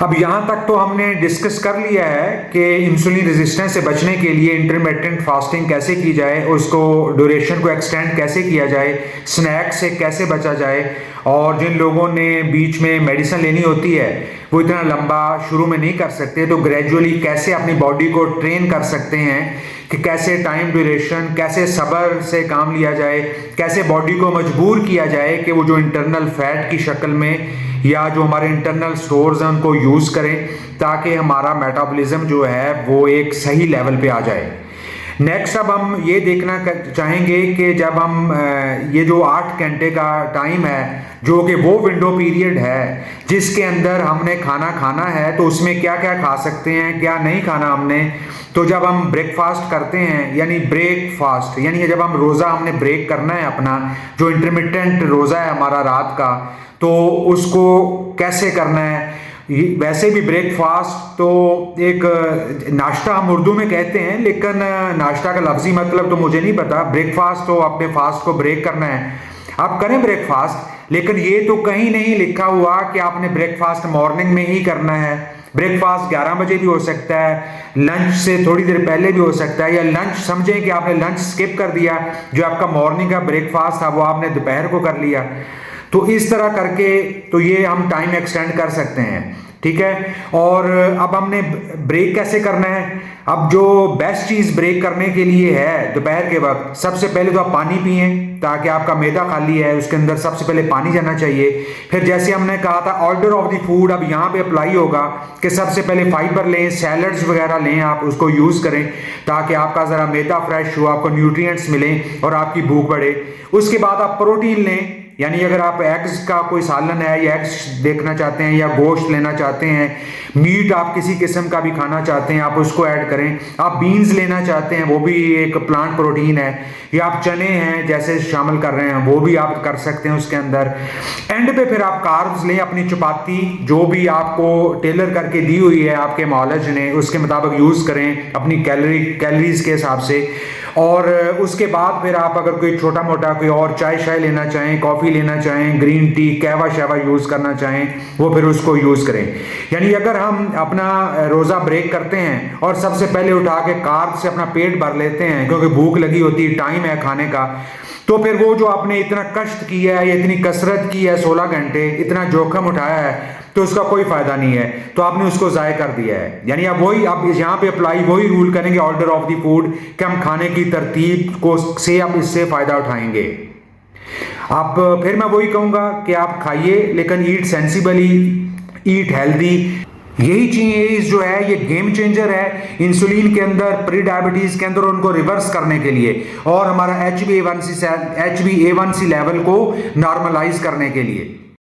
अब यहाँ तक तो हमने डिस्कस कर लिया है कि इंसुलिन रेजिस्टेंस से बचने के लिए इंटरमिटेंट फास्टिंग कैसे की जाए, उसको ड्यूरेशन को एक्सटेंड कैसे किया जाए, स्नैक से कैसे बचा जाए, और जिन लोगों ने बीच में मेडिसिन लेनी होती है वो इतना लंबा शुरू में नहीं कर सकते, तो ग्रेजुअली कैसे अपनी बॉडी को ट्रेन कर सकते हैं कि कैसे टाइम ड्यूरेशन, कैसे सब्र से काम लिया जाए, कैसे बॉडी को मजबूर किया जाए कि वो जो इंटरनल फैट की शक्ल में या जो हमारे इंटरनल स्टोर्स हैं उनको यूज़ करें ताकि हमारा मेटाबॉलिज्म जो है वो एक सही लेवल पे आ जाए। नेक्स्ट अब हम ये देखना चाहेंगे कि जब हम ये जो 8 घंटे का टाइम है जो कि वो विंडो पीरियड है जिसके अंदर हमने खाना खाना है, तो उसमें क्या क्या खा सकते हैं, क्या नहीं खाना हमने। तो जब हम ब्रेकफास्ट करते हैं यानी ब्रेकफास्ट यानी जब हम रोज़ा हमने ब्रेक करना है अपना, जो इंटरमिटेंट रोज़ा है हमारा रात का, तो उसको कैसे करना है। वैसे भी ब्रेकफास्ट तो एक नाश्ता हम उर्दू में कहते हैं, लेकिन नाश्ता का लफ्जी मतलब तो मुझे नहीं पता। ब्रेकफास्ट तो अपने फास्ट को ब्रेक करना है, आप करें ब्रेकफास्ट, लेकिन ये तो कहीं नहीं लिखा हुआ कि आपने ब्रेकफास्ट मॉर्निंग में ही करना है। ब्रेकफास्ट 11 बजे भी हो सकता है, लंच से थोड़ी देर पहले भी हो सकता है, या लंच समझें कि आपने लंच स्किप कर दिया, जो आपका मॉर्निंग का ब्रेकफास्ट था वो आपने दोपहर को कर लिया। तो इस तरह करके तो ये हम टाइम एक्सटेंड कर सकते हैं, ठीक है। और अब हमने ब्रेक कैसे करना है। अब जो बेस्ट चीज़ ब्रेक करने के लिए है दोपहर के वक्त, सबसे पहले तो आप पानी पिए ताकि आपका मैदा खाली है उसके अंदर सबसे पहले पानी जाना चाहिए। फिर जैसे हमने कहा था ऑर्डर ऑफ द फूड, अब यहाँ पे अप्लाई होगा कि सबसे पहले फाइबर लें, सैलड्स वगैरह लें, आप उसको यूज़ करें ताकि आपका ज़रा मैदा फ्रेश हो, आपको न्यूट्रिएंट्स मिलें और आपकी भूख बढ़े। उसके बाद आप प्रोटीन लें, यानी अगर आप एग्स का कोई सालन है या एग्स देखना चाहते हैं या गोश्त लेना चाहते हैं, मीट आप किसी किस्म का भी खाना चाहते हैं आप उसको ऐड करें। आप बीन्स लेना चाहते हैं वो भी एक प्लांट प्रोटीन है, या आप चने हैं जैसे शामिल कर रहे हैं वो भी आप कर सकते हैं उसके अंदर। एंड पे फिर आप कार्ब्स लें, अपनी चपाती जो भी आपको टेलर करके दी हुई है आपके मॉलेज ने उसके मुताबिक यूज़ करें अपनी कैलोरीज के हिसाब से। और उसके बाद फिर आप अगर कोई छोटा मोटा कोई और चाय शाय लेना चाहें, कॉफ़ी लेना चाहें, ग्रीन टी, कहवा शहवा यूज़ करना चाहें, वो फिर उसको यूज़ करें। यानी अगर हम अपना रोज़ा ब्रेक करते हैं और सबसे पहले उठा के कार्ब से अपना पेट भर लेते हैं क्योंकि भूख लगी होती है, टाइम है खाने का, तो फिर वो जो आपने इतना कष्ट किया है, इतनी कसरत की है, 16 घंटे इतना जोखम उठाया है, तो उसका कोई फायदा नहीं है, तो आपने उसको ज़ाय कर दिया है। यानी आप वही आप यहाँ पे अप्लाई वही रूल करेंगे ऑर्डर ऑफ द फूड कि हम खाने की तरतीब को से आप इससे फ़ायदा उठाएंगे। आप फिर मैं वही कहूँगा कि आप खाइए लेकिन ईट सेंसिबली, ईट हेल्दी। यही चीज़ जो है ये गेम चेंजर है इंसुलिन के अंदर, प्री डायबिटीज़ के अंदर उनको रिवर्स करने के लिए और हमारा HbA1c लेवल को नॉर्मलाइज करने के लिए।